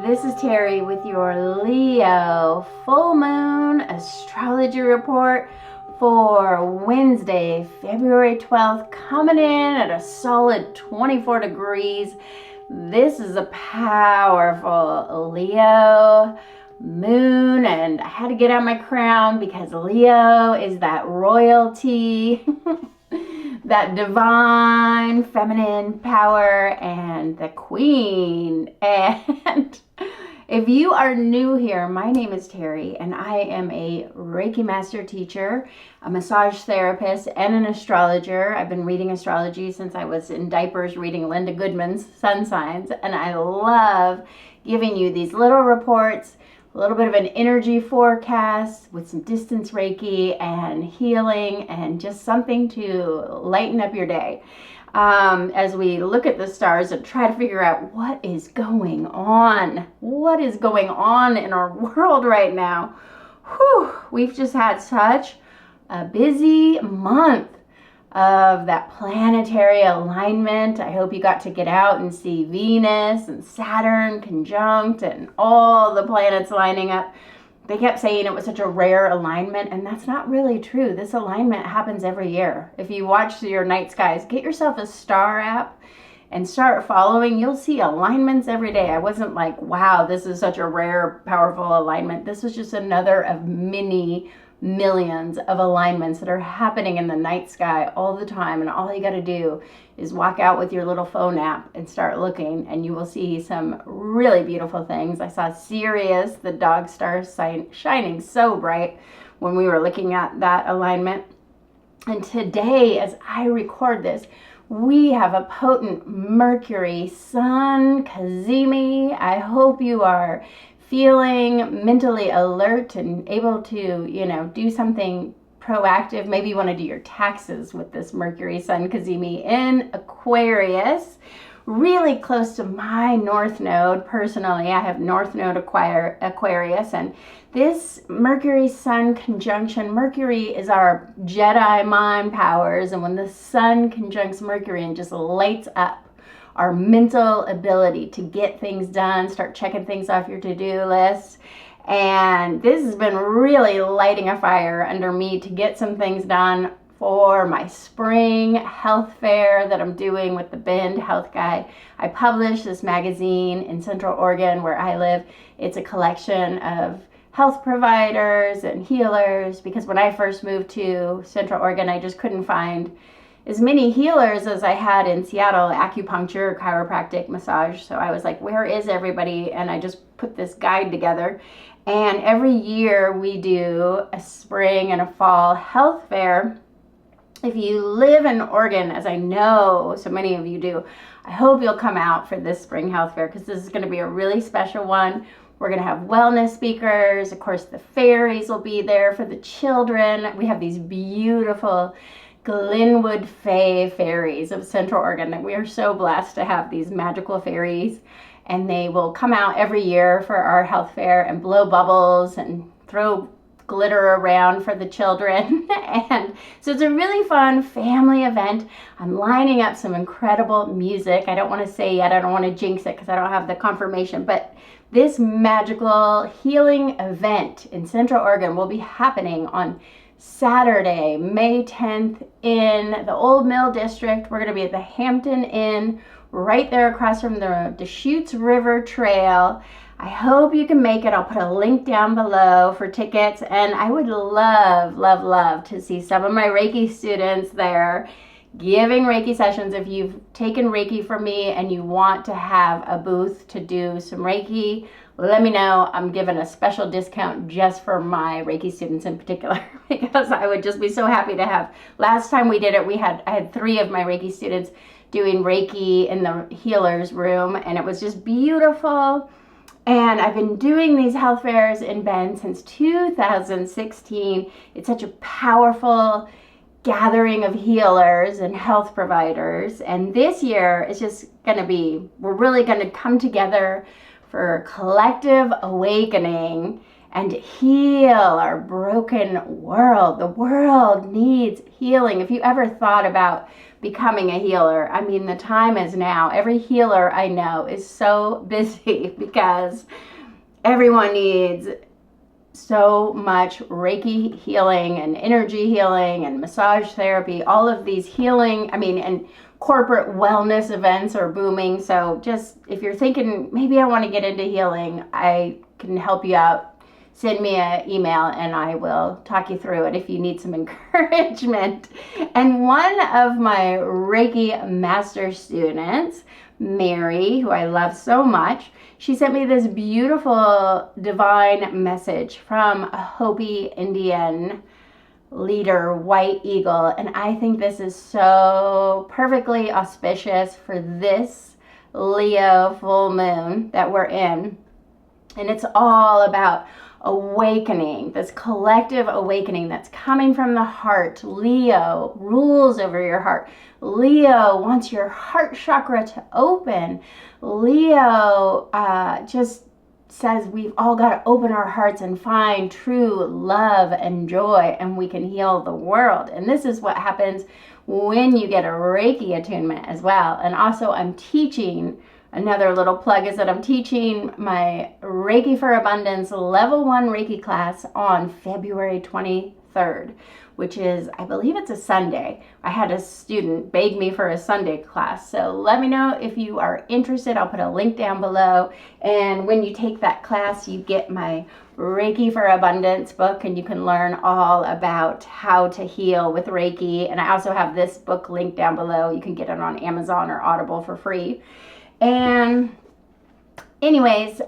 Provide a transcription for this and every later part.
This is Terry with your Leo full moon astrology report for Wednesday, February 12th, coming in at a solid 24 degrees. This is a powerful Leo moon, and I had to get out my crown because Leo is that royalty, that divine feminine power, and the queen. And if you are new here, my name is Terry, and I am a Reiki master teacher, a massage therapist, and an astrologer. I've been reading astrology since I was in diapers reading Linda Goodman's sun signs, and I love giving you these little reports, a little bit of an energy forecast with some distance Reiki and healing and just something to lighten up your day. As we look at the stars and try to figure out what is going on. What is going on in our world right now? Whew, we've just had such a busy month of that planetary alignment. I hope you got to get out and see Venus and Saturn conjunct and all the planets lining up. They kept saying it was such a rare alignment, and that's not really true. This alignment happens every year. If you watch your night skies, get yourself a star app and start following. You'll see alignments every day. I wasn't like, wow, this is such a rare, powerful alignment. This was just another of many millions of alignments that are happening in the night sky all the time, and all you got to do is walk out with your little phone app and start looking, and you will see some really beautiful things. I saw Sirius, the dog star, shining so bright when we were looking at that alignment. And today, as I record this, we have a potent Mercury Sun Cazimi. I hope you are feeling mentally alert and able to, do something proactive. Maybe you want to do your taxes with this Mercury Sun Cazimi in Aquarius, really close to my North Node. Personally, I have North Node Aquarius, and this Mercury Sun conjunction, Mercury is our Jedi mind powers, and when the Sun conjuncts Mercury and just lights up our mental ability to get things done, start checking things off your to-do list. And this has been really lighting a fire under me to get some things done for my spring health fair that I'm doing with the Bend Health Guide. I publish this magazine in Central Oregon where I live. It's a collection of health providers and healers, because when I first moved to Central Oregon, I just couldn't find as many healers as I had in Seattle, acupuncture, chiropractic, massage. So I was like, where is everybody? And I just put this guide together. And every year we do a spring and a fall health fair. If you live in Oregon, as I know so many of you do, I hope you'll come out for this spring health fair, because this is going to be a really special one. We're going to have wellness speakers. Of course, the fairies will be there for the children. We have these beautiful Glenwood Fae fairies of Central Oregon that we are so blessed to have, these magical fairies, and they will come out every year for our health fair and blow bubbles and throw glitter around for the children. And so it's a really fun family event. I'm lining up some incredible music. I don't want to say yet, I don't want to jinx it because I don't have the confirmation, but this magical healing event in Central Oregon will be happening on Saturday, May 10th in the Old Mill District. We're going to be at the Hampton Inn right there across from the Deschutes River Trail. I hope you can make it. I'll put a link down below for tickets, and I would love, love, love to see some of my Reiki students there giving Reiki sessions. If you've taken Reiki from me and you want to have a booth to do some Reiki, let me know. I'm giving a special discount just for my Reiki students in particular, because I would just be so happy to have. Last time we did it, I had 3 of my Reiki students doing Reiki in the healer's room, and it was just beautiful. And I've been doing these health fairs in Bend since 2016. It's such a powerful gathering of healers and health providers. And this year is just going to be, we're really going to come together for collective awakening and heal our broken world. The world needs healing. If you ever thought about becoming a healer, I mean, the time is now. Every healer I know is so busy because everyone needs so much Reiki healing and energy healing and massage therapy. All of these healing, and corporate wellness events are booming. So just if you're thinking, maybe I want to get into healing, I can help you out. Send me an email and I will talk you through it if you need some encouragement. And one of my Reiki master students, Mary, who I love so much, she sent me this beautiful divine message from a Hopi Indian leader, White Eagle. And I think this is so perfectly auspicious for this Leo full moon that we're in. And it's all about awakening, this collective awakening that's coming from the heart. Leo rules over your heart. Leo wants your heart chakra to open. Leo just says we've all got to open our hearts and find true love and joy, and we can heal the world. And this is what happens when you get a Reiki attunement as well. And also I'm teaching, another little plug is that I'm teaching my Reiki for Abundance Level 1 Reiki class on February 23rd, which is, I believe it's a Sunday. I had a student beg me for a Sunday class. So let me know if you are interested. I'll put a link down below. And when you take that class, you get my Reiki for Abundance book, and you can learn all about how to heal with Reiki. And I also have this book linked down below. You can get it on Amazon or Audible for free. And anyways,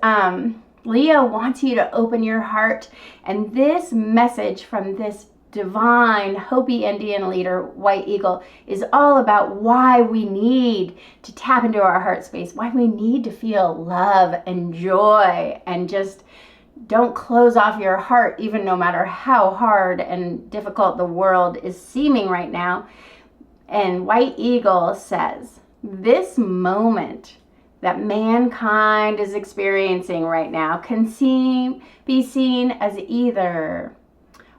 Leo wants you to open your heart, and this message from this divine Hopi Indian leader, White Eagle, is all about why we need to tap into our heart space, why we need to feel love and joy, and just don't close off your heart, even no matter how hard and difficult the world is seeming right now. And White Eagle says, this moment that mankind is experiencing right now can be seen as either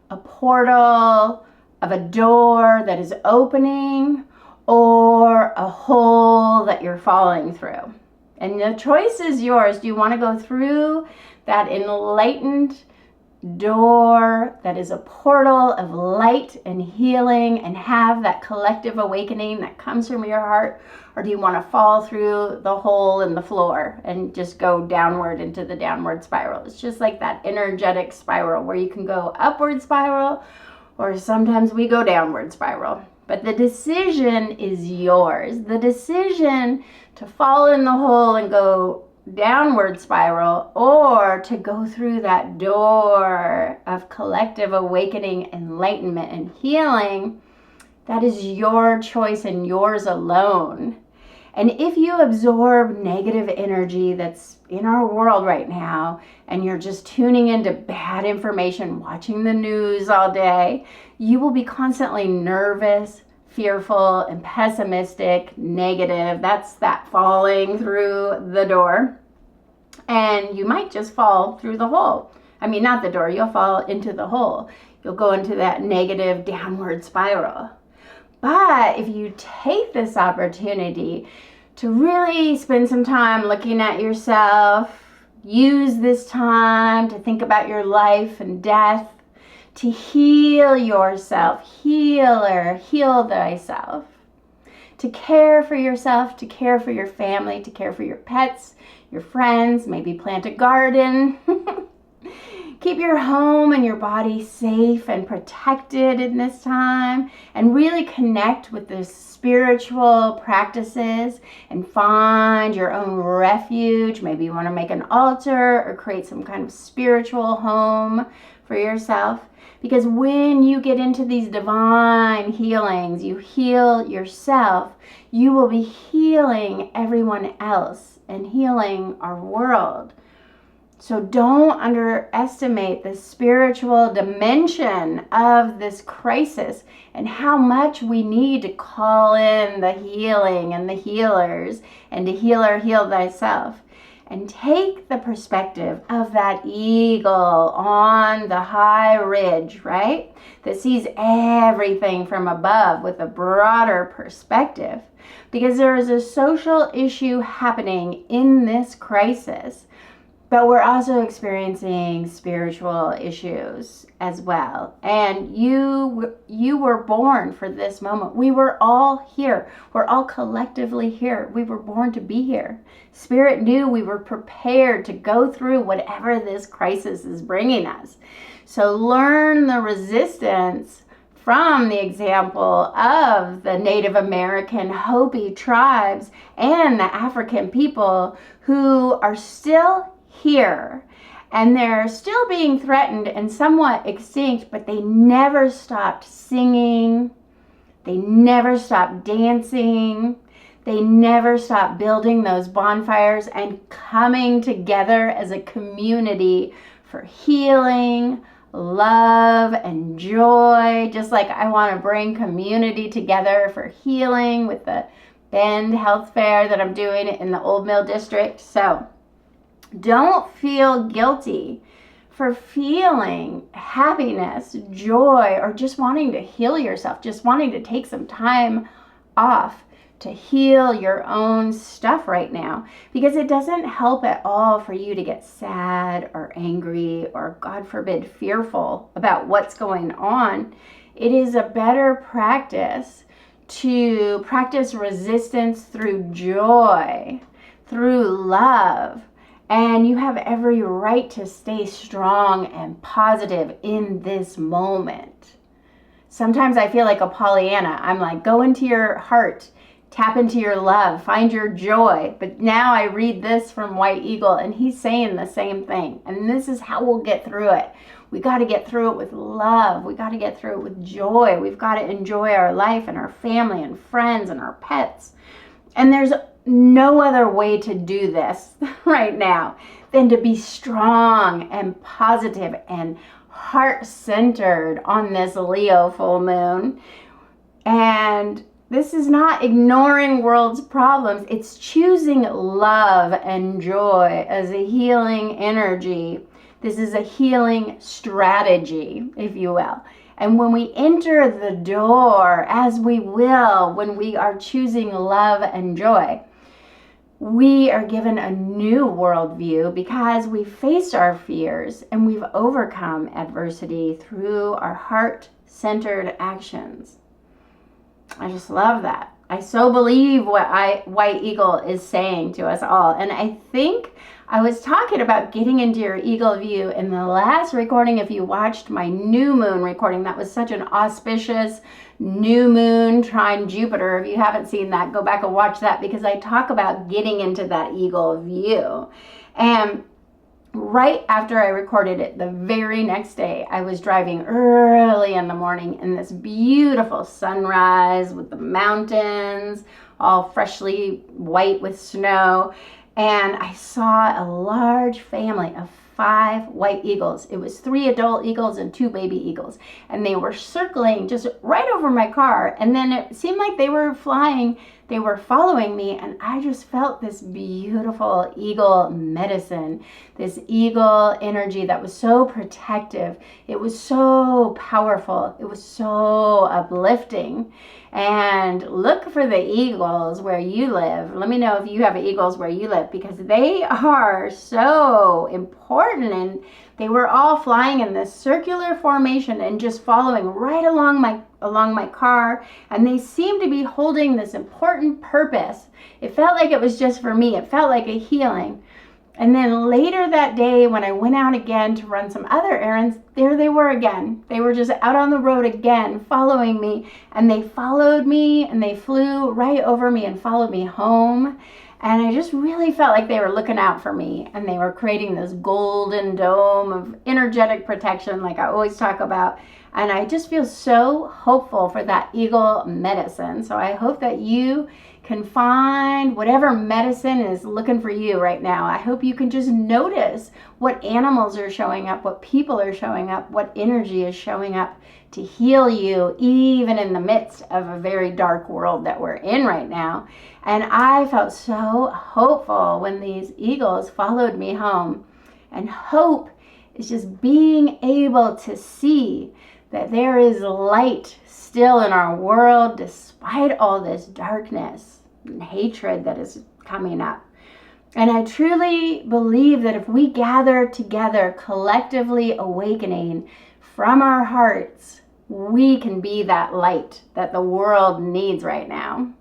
a portal of a door that is opening or a hole that you're falling through. And the choice is yours. Do you want to go through that enlightened door that is a portal of light and healing and have that collective awakening that comes from your heart? Or do you want to fall through the hole in the floor and just go downward into the downward spiral? It's just like that energetic spiral where you can go upward spiral, or sometimes we go downward spiral. But the decision is yours. The decision to fall in the hole and go downward spiral, or to go through that door of collective awakening, enlightenment, and healing, that is your choice and yours alone. And if you absorb negative energy that's in our world right now, and you're just tuning into bad information, watching the news all day, you will be constantly nervous, fearful, and pessimistic, negative. That's that falling through the door. And you might just fall through the hole. I mean, not the door, you'll fall into the hole. You'll go into that negative downward spiral. But if you take this opportunity to really spend some time looking at yourself, use this time to think about your life and death, to heal yourself, healer, heal thyself, to care for yourself, to care for your family, to care for your pets, your friends, maybe plant a garden. Keep your home and your body safe and protected in this time, and really connect with the spiritual practices and find your own refuge. Maybe you want to make an altar or create some kind of spiritual home for yourself. Because when you get into these divine healings, you heal yourself, you will be healing everyone else and healing our world. So don't underestimate the spiritual dimension of this crisis and how much we need to call in the healing and the healers and to heal thyself. and take the perspective of that eagle on the high ridge, right? That sees everything from above with a broader perspective. Because there is a social issue happening in this crisis, but we're also experiencing spiritual issues as well. And you were born for this moment. We were all here. We're all collectively here. We were born to be here. Spirit knew we were prepared to go through whatever this crisis is bringing us. So learn the resistance from the example of the Native American Hopi tribes and the African people who are still here, and they're still being threatened and somewhat extinct, but they never stopped singing, they never stopped dancing, they never stopped building those bonfires and coming together as a community for healing, love, and joy. Just like I want to bring community together for healing with the Bend Health Fair that I'm doing in the Old Mill District. So don't feel guilty for feeling happiness, joy, or just wanting to heal yourself, just wanting to take some time off to heal your own stuff right now, because it doesn't help at all for you to get sad or angry or, God forbid, fearful about what's going on. It is a better practice to practice resistance through joy, through love. And you have every right to stay strong and positive in this moment. Sometimes I feel like a Pollyanna. I'm like, go into your heart, tap into your love, find your joy. But now I read this from White Eagle, and he's saying the same thing. And this is how we'll get through it. We got to get through it with love. We got to get through it with joy. We've got to enjoy our life and our family and friends and our pets. And there's no other way to do this right now than to be strong and positive and heart-centered on this Leo full moon. And this is not ignoring world's problems. It's choosing love and joy as a healing energy. This is a healing strategy, if you will. And when we enter the door, as we will, when we are choosing love and joy, we are given a new worldview because we faced our fears and we've overcome adversity through our heart-centered actions. I just love that. I so believe what White Eagle is saying to us all. And I think I was talking about getting into your eagle view in the last recording. If you watched my new moon recording, that was such an auspicious new moon trine Jupiter. If you haven't seen that, go back and watch that, because I talk about getting into that eagle view. And right after I recorded it, the very next day, I was driving early in the morning in this beautiful sunrise with the mountains all freshly white with snow. And I saw a large family of 5 white eagles. It was 3 adult eagles and 2 baby eagles. And they were circling just right over my car. And then it seemed like they were flying. They were following me. And I just felt this beautiful eagle medicine, this eagle energy that was so protective. It was so powerful. It was so uplifting. And look for the eagles where you live. Let me know if you have eagles where you live, because they are so important. And they were all flying in this circular formation and just following right along my car. And they seemed to be holding this important purpose. It felt like it was just for me. It felt like a healing. And then later that day, when I went out again to run some other errands, there they were again. They were just out on the road again, following me. And they followed me, and they flew right over me and followed me home. And I just really felt like they were looking out for me. And they were creating this golden dome of energetic protection, like I always talk about. And I just feel so hopeful for that eagle medicine. So I hope that you can find whatever medicine is looking for you right now. I hope you can just notice what animals are showing up, what people are showing up, what energy is showing up to heal you, even in the midst of a very dark world that we're in right now. And I felt so hopeful when these eagles followed me home. And hope is just being able to see that there is light still in our world despite all this darkness and hatred that is coming up. And I truly believe that if we gather together, collectively awakening from our hearts, we can be that light that the world needs right now.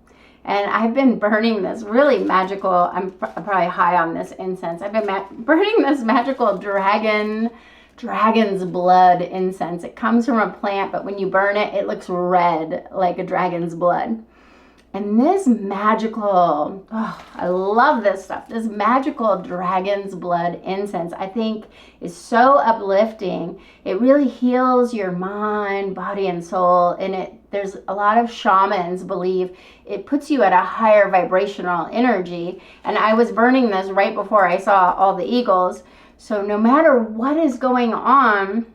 And I've been burning this really magical, I'm probably high on this incense. I've been burning this magical dragon's blood incense. It comes from a plant, but when you burn it, it looks red like a dragon's blood. And this magical, I love this stuff. This magical dragon's blood incense, I think, is so uplifting. It really heals your mind, body, and soul. And there's a lot of shamans believe it puts you at a higher vibrational energy. And I was burning this right before I saw all the eagles. So no matter what is going on,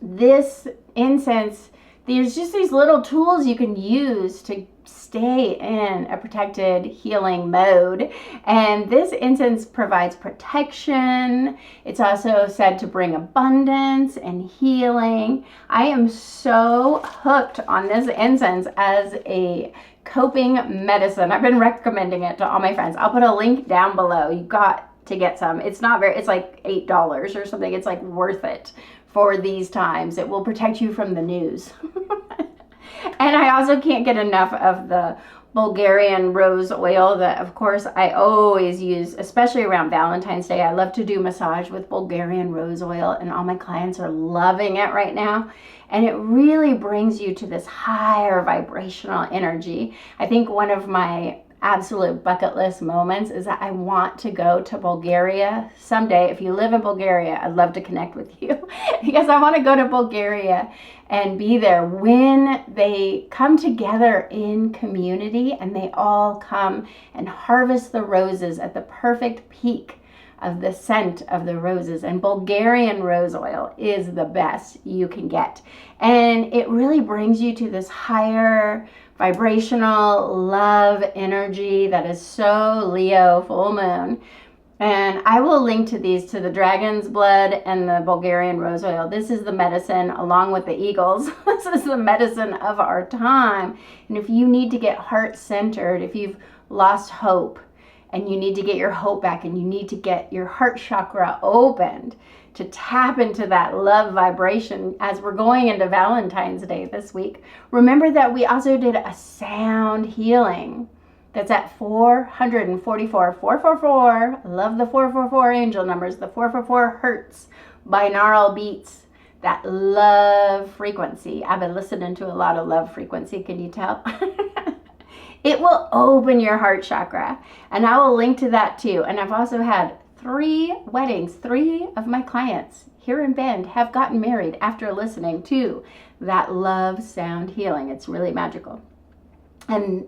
this incense, there's just these little tools you can use to stay in a protected healing mode. And this incense provides protection. It's also said to bring abundance and healing. I am so hooked on this incense as a coping medicine. I've been recommending it to all my friends. I'll put a link down below. You got to get some. It's not very, it's like $8 or something. It's like worth it for these times. It will protect you from the news. And I also can't get enough of the Bulgarian rose oil that, of course, I always use, especially around Valentine's Day. I love to do massage with Bulgarian rose oil, and all my clients are loving it right now. And it really brings you to this higher vibrational energy. I think one of my absolute bucket list moments is that I want to go to Bulgaria someday. If you live in Bulgaria, I'd love to connect with you because I want to go to Bulgaria and be there when they come together in community and they all come and harvest the roses at the perfect peak of the scent of the roses. And Bulgarian rose oil is the best you can get. And it really brings you to this higher vibrational love energy that is so Leo full moon. And I will link to these, to the dragon's blood and the Bulgarian rose oil. This is the medicine along with the eagles. This is the medicine of our time. And if you need to get heart centered, if you've lost hope and you need to get your hope back and you need to get your heart chakra opened to tap into that love vibration as we're going into Valentine's Day this week, remember that we also did a sound healing. That's at 444, 444. I love the 444 angel numbers, the 444 hertz, binaural beats, that love frequency. I've been listening to a lot of love frequency, can you tell? It will open your heart chakra, and I will link to that too. And I've also had 3 weddings. 3 of my clients here in Bend have gotten married after listening to that love sound healing. It's really magical. And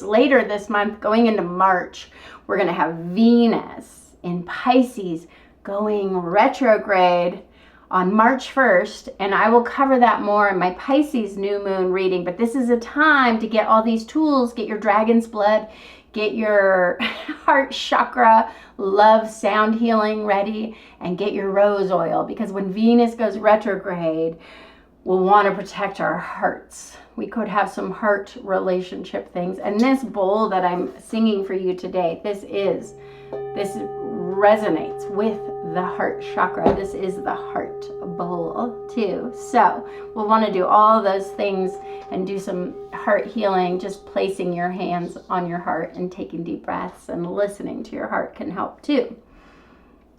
later this month, going into March, we're going to have Venus in Pisces going retrograde on March 1st, and I will cover that more in my Pisces new moon reading. But this is a time to get all these tools, get your dragon's blood, get your heart chakra, love sound healing ready, and get your rose oil, because when Venus goes retrograde, we'll want to protect our hearts. We could have some heart relationship things. And this bowl that I'm singing for you today, this resonates with the heart chakra. This is the heart bowl too. So we'll want to do all those things and do some heart healing. Just placing your hands on your heart and taking deep breaths and listening to your heart can help too.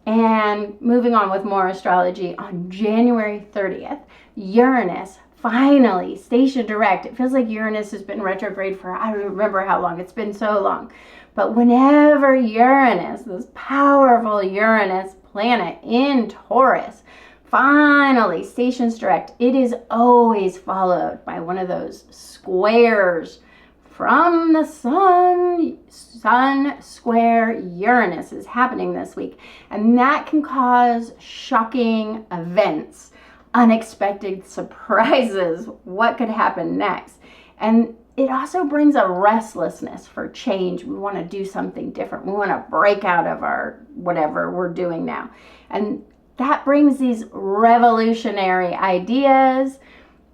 And moving on with more astrology, on January 30th, Uranus finally station direct. It feels like Uranus has been retrograde for, I don't remember how long. It's been so long. But whenever Uranus, this powerful Uranus planet in Taurus, finally, stations direct, it is always followed by one of those squares from the sun. Sun square Uranus is happening this week, and that can cause shocking events, unexpected surprises. What could happen next? And it also brings a restlessness for change. We want to do something different. We want to break out of our whatever we're doing now. And that brings these revolutionary ideas.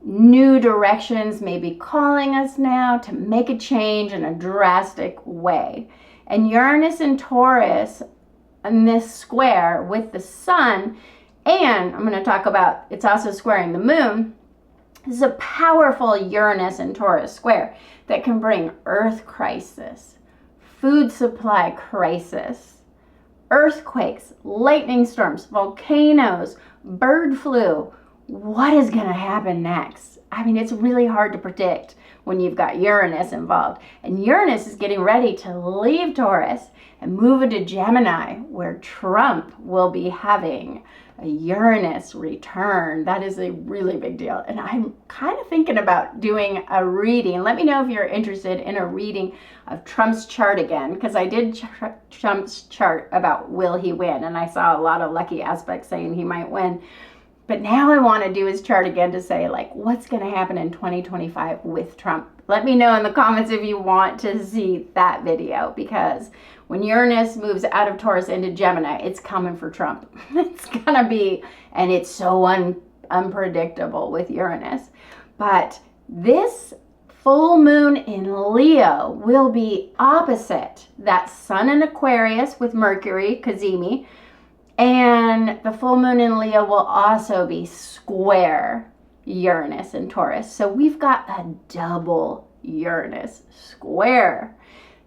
New directions may be calling us now to make a change in a drastic way. And Uranus and Taurus in this square with the sun, and I'm going to talk about it's also squaring the moon. This is a powerful Uranus and Taurus square that can bring earth crisis, food supply crisis, earthquakes, lightning storms, volcanoes, bird flu. What is going to happen next? I mean, it's really hard to predict when you've got Uranus involved. And Uranus is getting ready to leave Taurus and move into Gemini, where Trump will be having a Uranus return. That is a really big deal. And I'm kind of thinking about doing a reading. Let me know if you're interested in a reading of Trump's chart again, because I did Trump's chart about will he win, and I saw a lot of lucky aspects saying he might win. But now I want to do his chart again to say, like, what's going to happen in 2025 with Trump. Let me know in the comments if you want to see that video, because when Uranus moves out of Taurus into Gemini, it's coming for Trump. It's going to be, and it's so unpredictable with Uranus. But this full moon in Leo will be opposite that sun in Aquarius with Mercury, Cazimi, and the full moon in Leo will also be square Uranus and Taurus. So we've got a double Uranus square.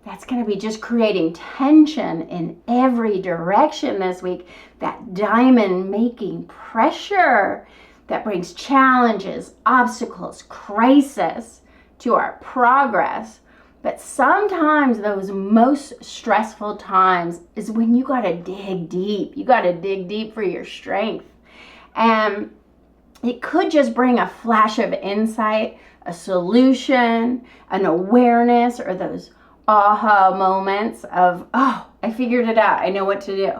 That's going to be just creating tension in every direction this week. That diamond making pressure that brings challenges, obstacles, crisis to our progress. But sometimes those most stressful times is when you got to dig deep. You got to dig deep for your strength. And it could just bring a flash of insight, a solution, an awareness, or those aha moments of, oh, I figured it out. I know what to do.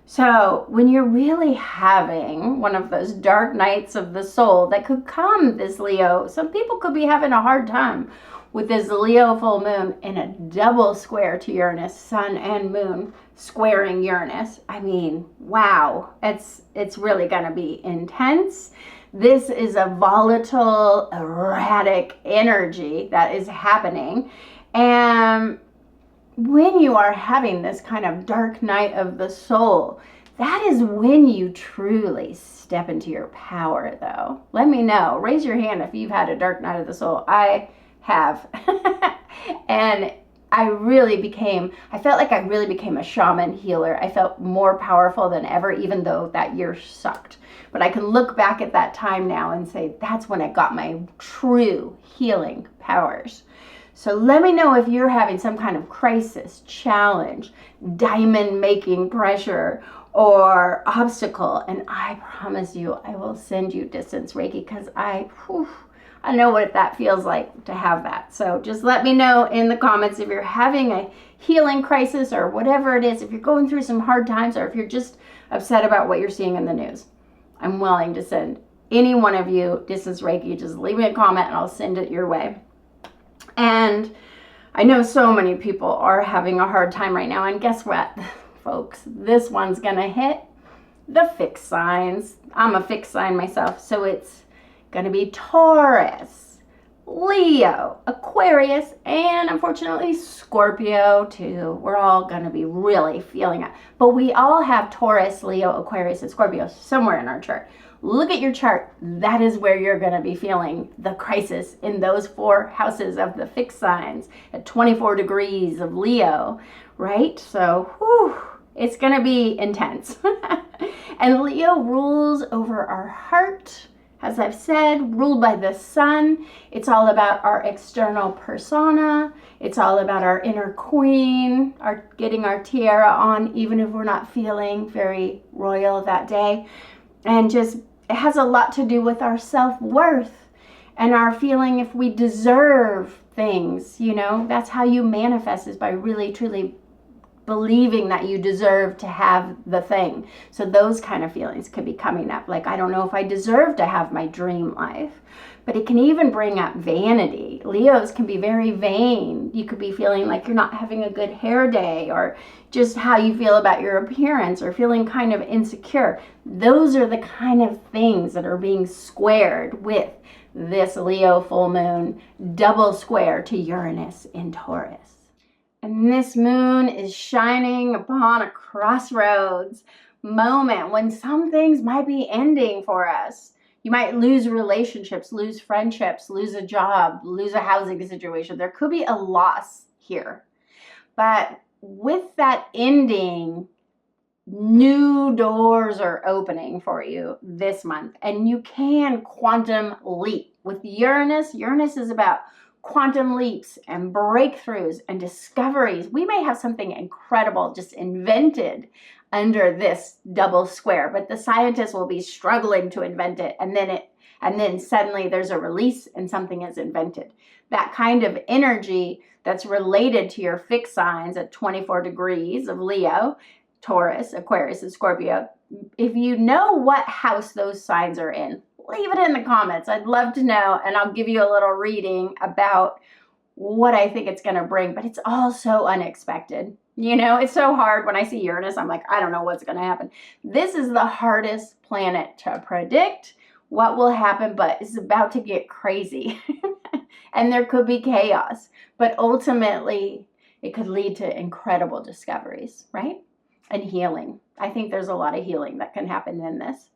So when you're really having one of those dark nights of the soul that could come this Leo, some people could be having a hard time with this Leo full moon in a double square to Uranus, sun and moon squaring Uranus. I mean, wow, it's really going to be intense. This is a volatile, erratic energy that is happening. And when you are having this kind of dark night of the soul, that is when you truly step into your power, though. Let me know. Raise your hand if you've had a dark night of the soul. I have. And I felt like I really became a shaman healer. I felt more powerful than ever, even though that year sucked. But I can look back at that time now and say, that's when I got my true healing powers. So let me know if you're having some kind of crisis, challenge, diamond making pressure, or obstacle. And I promise you, I will send you distance Reiki, because I know what that feels like to have that. So just let me know in the comments if you're having a healing crisis or whatever it is, if you're going through some hard times, or if you're just upset about what you're seeing in the news. I'm willing to send any one of you distance Reiki. Just leave me a comment and I'll send it your way. And I know so many people are having a hard time right now. And guess what, folks? This one's going to hit the fixed signs. I'm a fixed sign myself, so it's going to be Taurus, Leo, Aquarius, and unfortunately Scorpio too. We're all going to be really feeling it. But we all have Taurus, Leo, Aquarius, and Scorpio somewhere in our chart. Look at your chart. That is where you're going to be feeling the crisis, in those 4 houses of the fixed signs at 24 degrees of Leo, right? So, it's going to be intense. And Leo rules over our heart. As I've said, ruled by the sun. It's all about our external persona. It's all about our inner queen, getting our tiara on, even if we're not feeling very royal that day. And just it has a lot to do with our self-worth and our feeling if we deserve things, you know. That's how you manifest, is by really truly believing that you deserve to have the thing. So those kind of feelings could be coming up, like, I don't know if I deserve to have my dream life. But it can even bring up vanity. Leos can be very vain. You could be feeling like you're not having a good hair day, or just how you feel about your appearance, or feeling kind of insecure. Those are the kind of things that are being squared with this Leo full moon, double square to Uranus in Taurus. And this moon is shining upon a crossroads moment when some things might be ending for us. You might lose relationships, lose friendships, lose a job, lose a housing situation. There could be a loss here. But with that ending, new doors are opening for you this month. And you can quantum leap. With Uranus, Uranus is about quantum leaps and breakthroughs and discoveries. We may have something incredible just invented under this double square, but the scientists will be struggling to invent it, and then suddenly there's a release and something is invented. That kind of energy that's related to your fixed signs at 24 degrees of Leo, Taurus, Aquarius, and Scorpio. If you know what house those signs are in, leave it in the comments. I'd love to know, and I'll give you a little reading about what I think it's going to bring, but it's all so unexpected. You know, it's so hard when I see Uranus. I'm like, I don't know what's going to happen. This is the hardest planet to predict what will happen, but it's about to get crazy. And there could be chaos, but ultimately it could lead to incredible discoveries, right? And healing. I think there's a lot of healing that can happen in this.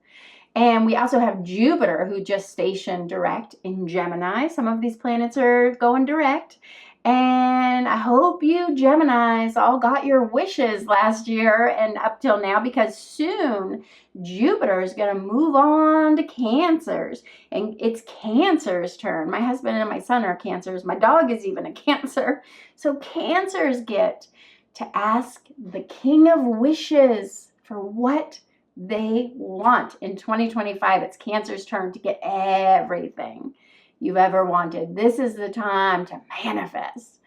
And we also have Jupiter, who just stationed direct in Gemini. Some of these planets are going direct. And I hope you Geminis all got your wishes last year and up till now, because soon Jupiter is going to move on to Cancers. And it's Cancer's turn. My husband and my son are Cancers. My dog is even a Cancer. So Cancers get to ask the King of Wishes for what they want. In 2025, it's Cancer's turn to get everything you've ever wanted. This is the time to manifest.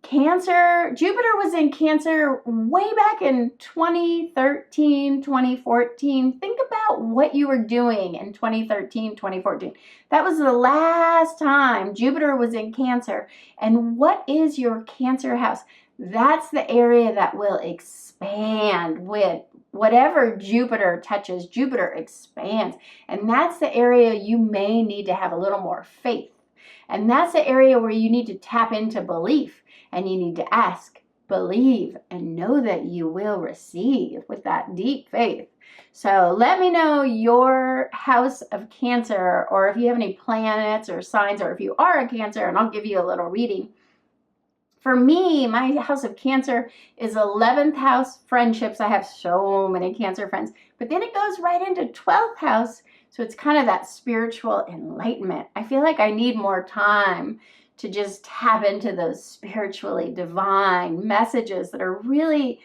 Cancer, Jupiter was in Cancer way back in 2013, 2014. Think about what you were doing in 2013, 2014. That was the last time Jupiter was in Cancer. And what is your Cancer house? That's the area that will expand with whatever Jupiter touches. Jupiter expands. And that's the area you may need to have a little more faith. And that's the area where you need to tap into belief. And you need to ask, believe, and know that you will receive with that deep faith. So let me know your house of Cancer, or if you have any planets or signs, or if you are a Cancer, and I'll give you a little reading. For me, my house of Cancer is 11th house, friendships. I have so many Cancer friends. But then it goes right into 12th house. So it's kind of that spiritual enlightenment. I feel like I need more time to just tap into those spiritually divine messages that are really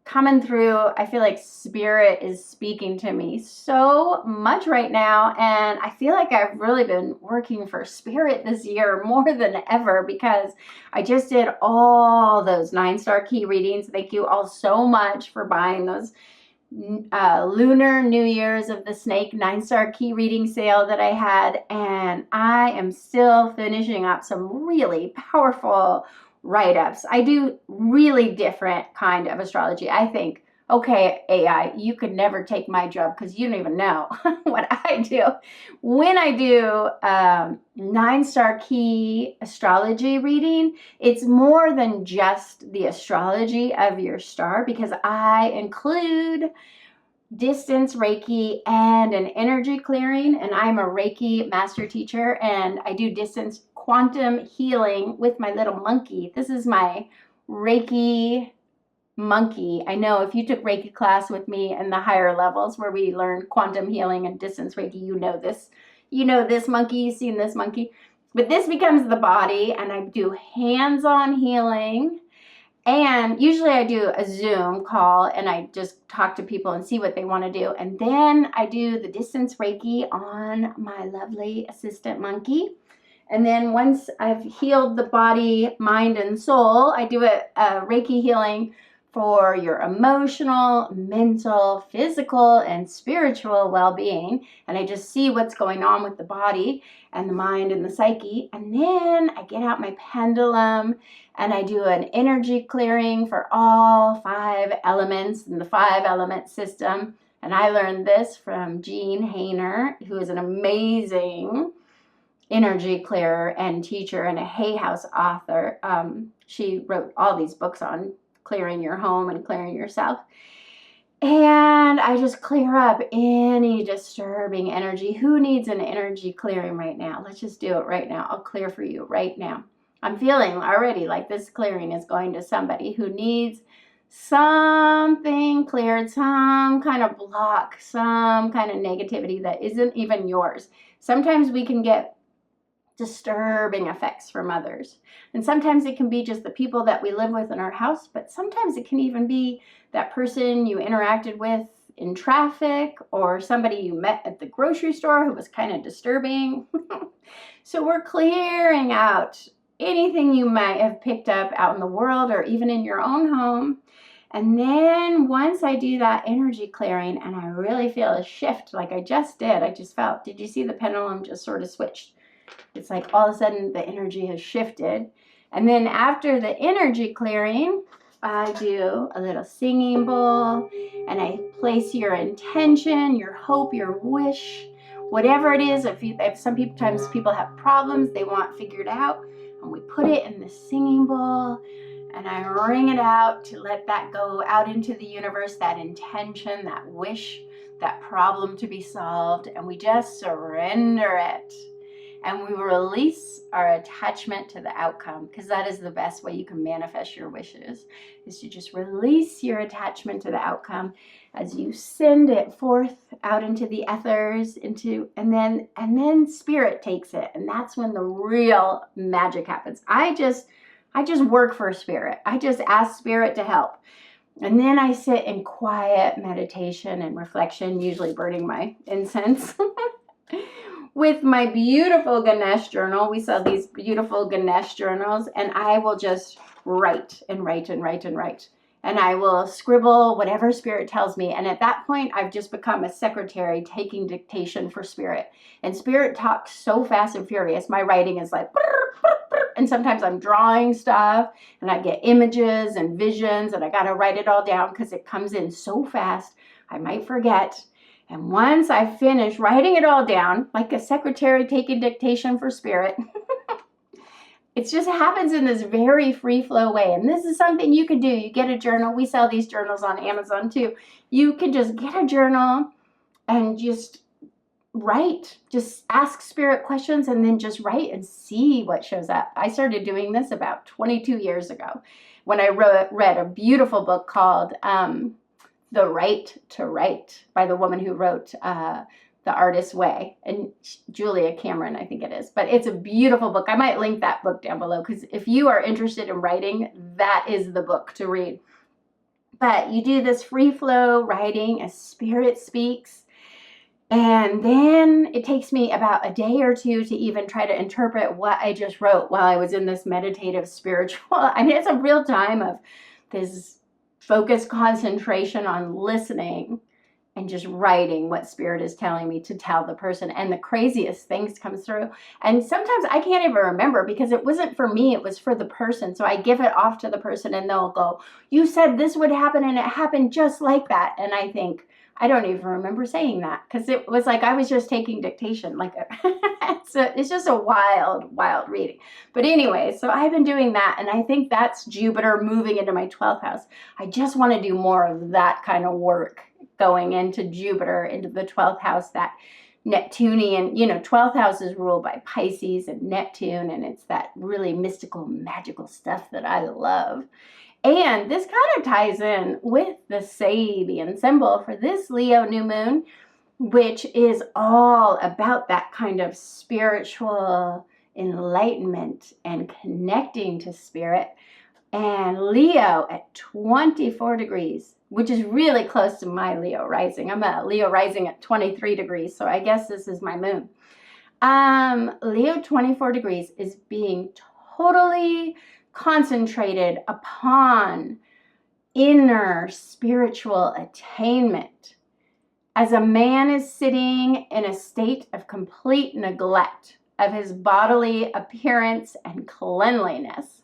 coming through. I feel like Spirit is speaking to me so much right now. And I feel like I've really been working for Spirit this year more than ever, because I just did all those 9-star key readings. Thank you all so much for buying those Lunar New Year's of the Snake 9-star key reading sale that I had. And I am still finishing up some really powerful write-ups. I do really different kind of astrology. I think, okay, AI, you could never take my job because you don't even know what I do. When I do 9-star key astrology reading, it's more than just the astrology of your star, because I include distance Reiki and an energy clearing. And I'm a Reiki master teacher, and I do distance quantum healing with my little monkey. This is my Reiki monkey. I know if you took Reiki class with me in the higher levels where we learn quantum healing and distance Reiki, you know this. You know this monkey, you've seen this monkey. But this becomes the body, and I do hands-on healing And usually I do a Zoom call and I just talk to people and see what they want to do. And then I do the distance Reiki on my lovely assistant monkey. And then once I've healed the body, mind, and soul, I do a Reiki healing for your emotional, mental, physical, and spiritual well-being. And I just see what's going on with the body and the mind and the psyche. And then I get out my pendulum and I do an energy clearing for all 5 elements in the 5 element system. And I learned this from Jean Hainer, who is an amazing energy clearer and teacher and a Hay House author. She wrote all these books on clearing your home and clearing yourself. And I just clear up any disturbing energy. Who needs an energy clearing right now? Let's just do it right now. I'll clear for you right now. I'm feeling already like this clearing is going to somebody who needs something cleared, some kind of block, some kind of negativity that isn't even yours. Sometimes we can get disturbing effects from others. And sometimes it can be just the people that we live with in our house, but sometimes it can even be that person you interacted with in traffic or somebody you met at the grocery store who was kind of disturbing. So we're clearing out anything you might have picked up out in the world or even in your own home. And then once I do that energy clearing and I really feel a shift like I just did, I just felt, did you see the pendulum just sort of switched? It's like all of a sudden the energy has shifted. And then after the energy clearing, I do a little singing bowl and I place your intention, your hope, your wish, whatever it is. If sometimes people have problems they want figured out, and we put it in the singing bowl and I ring it out to let that go out into the universe, that intention, that wish, that problem to be solved, and we just surrender it. And we release our attachment to the outcome, because that is the best way you can manifest your wishes, is to just release your attachment to the outcome as you send it forth out into the ethers, and then spirit takes it, and that's when the real magic happens. I just work for spirit. I just ask spirit to help. And then I sit in quiet meditation and reflection, usually burning my incense. With my beautiful Ganesh journal. We sell these beautiful Ganesh journals, and I will just write and write and write and write. And I will scribble whatever spirit tells me. And at that point, I've just become a secretary taking dictation for spirit. And spirit talks so fast and furious. My writing is like, and sometimes I'm drawing stuff and I get images and visions and I got to write it all down because it comes in so fast. I might forget. And once I finish writing it all down, like a secretary taking dictation for spirit, it just happens in this very free flow way. And this is something you can do. You get a journal. We sell these journals on Amazon too. You can just get a journal and just write. Just ask spirit questions and then just write and see what shows up. I started doing this about 22 years ago when I read a beautiful book called The Right to Write by the woman who wrote The Artist's Way, and Julia Cameron, I think it is. But it's a beautiful book. I might link that book down below, because if you are interested in writing, that is the book to read. But you do this free flow writing as spirit speaks, and then it takes me about a day or two to even try to interpret what I just wrote while I was in this meditative spiritual. I mean, it's a real time of this focused concentration on listening and just writing what spirit is telling me to tell the person. And the craziest things come through. And sometimes I can't even remember because it wasn't for me, it was for the person. So I give it off to the person and they'll go, you said this would happen and it happened just like that. And I think, I don't even remember saying that, because it was like I was just taking dictation. Like it's just a wild, wild reading. But anyway, so I've been doing that, and I think that's Jupiter moving into my 12th house. I just want to do more of that kind of work going into Jupiter, into the 12th house, that Neptunian, 12th house is ruled by Pisces and Neptune, and it's that really mystical, magical stuff that I love. And this kind of ties in with the Sabian symbol for this Leo new moon, which is all about that kind of spiritual enlightenment and connecting to spirit. and Leo at 24 degrees, which is really close to my Leo rising. I'm a Leo rising at 23 degrees, so I guess this is my moon. Leo 24 degrees is being totally concentrated upon inner spiritual attainment. As a man is sitting in a state of complete neglect of his bodily appearance and cleanliness.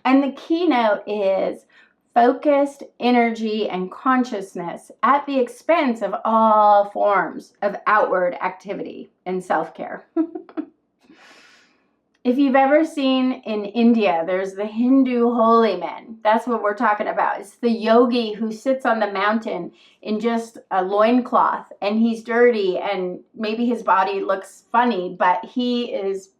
And the keynote is focused energy and consciousness at the expense of all forms of outward activity and self-care. If you've ever seen in India, there's the Hindu holy man. That's what we're talking about. It's the yogi who sits on the mountain in just a loincloth, and he's dirty and maybe his body looks funny, but he is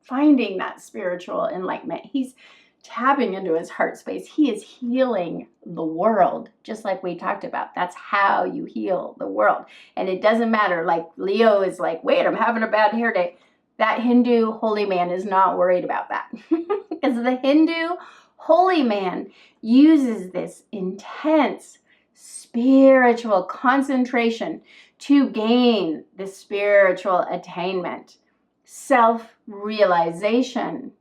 finding that spiritual enlightenment. He's tapping into his heart space. He is healing the world, just like we talked about. That's how you heal the world. And it doesn't matter, like Leo is like, wait, I'm having a bad hair day. That Hindu holy man is not worried about that. Because the Hindu holy man uses this intense spiritual concentration to gain the spiritual attainment, self-realization,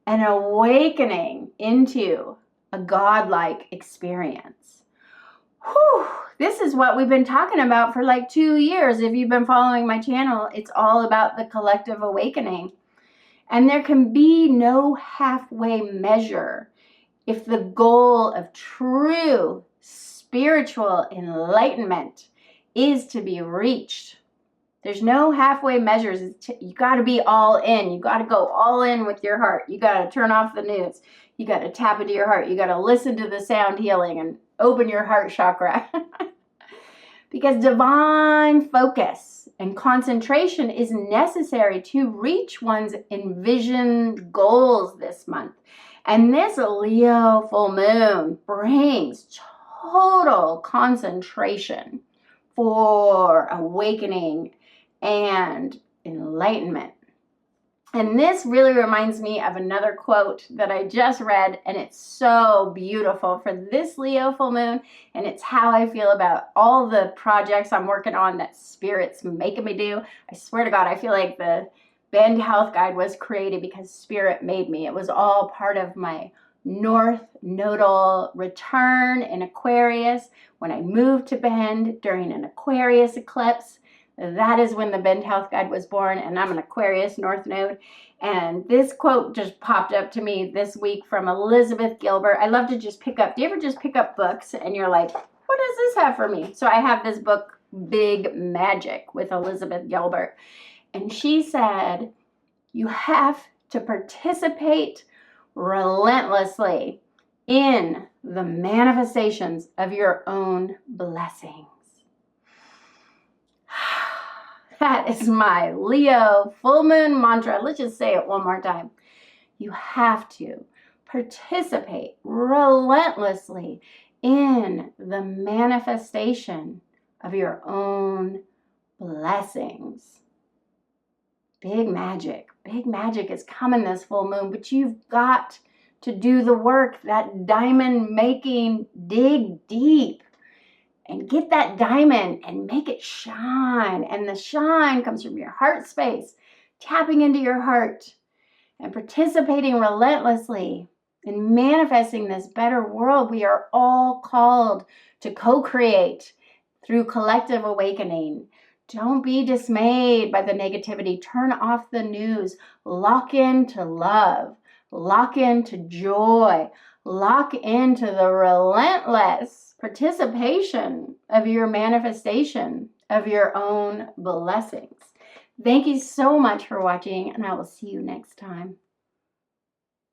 an awakening into a godlike experience. Whew, this is what we've been talking about for like 2 years. If you've been following my channel, it's all about the collective awakening. And there can be no halfway measure if the goal of true spiritual enlightenment is to be reached. There's no halfway measures. You got to be all in. You got to go all in with your heart. You got to turn off the news. You got to tap into your heart. You got to listen to the sound healing and open your heart chakra. Because divine focus and concentration is necessary to reach one's envisioned goals this month. And this Leo full moon brings total concentration for awakening and enlightenment. And this really reminds me of another quote that I just read, and it's so beautiful for this Leo full moon, and it's how I feel about all the projects I'm working on that Spirit's making me do. I swear to God, I feel like the Bend Health Guide was created because Spirit made me. It was all part of my North Nodal return in Aquarius when I moved to Bend during an Aquarius eclipse. That is when the Bend Health Guide was born, and I'm an Aquarius North Node. And this quote just popped up to me this week from Elizabeth Gilbert. I love to just pick up, do you ever just pick up books and you're like, what does this have for me? So I have this book, Big Magic, with Elizabeth Gilbert. And she said, you have to participate relentlessly in the manifestations of your own blessings. That is my Leo full moon mantra. Let's just say it one more time. You have to participate relentlessly in the manifestation of your own blessings. Big magic. Big magic is coming this full moon, but you've got to do the work, that diamond making, dig deep. And get that diamond and make it shine. And the shine comes from your heart space, tapping into your heart and participating relentlessly in manifesting this better world we are all called to co-create through collective awakening. Don't be dismayed by the negativity. Turn off the news. Lock into love. Lock into joy. Lock into the relentless participation of your manifestation of your own blessings. Thank you so much for watching, and I will see you next time.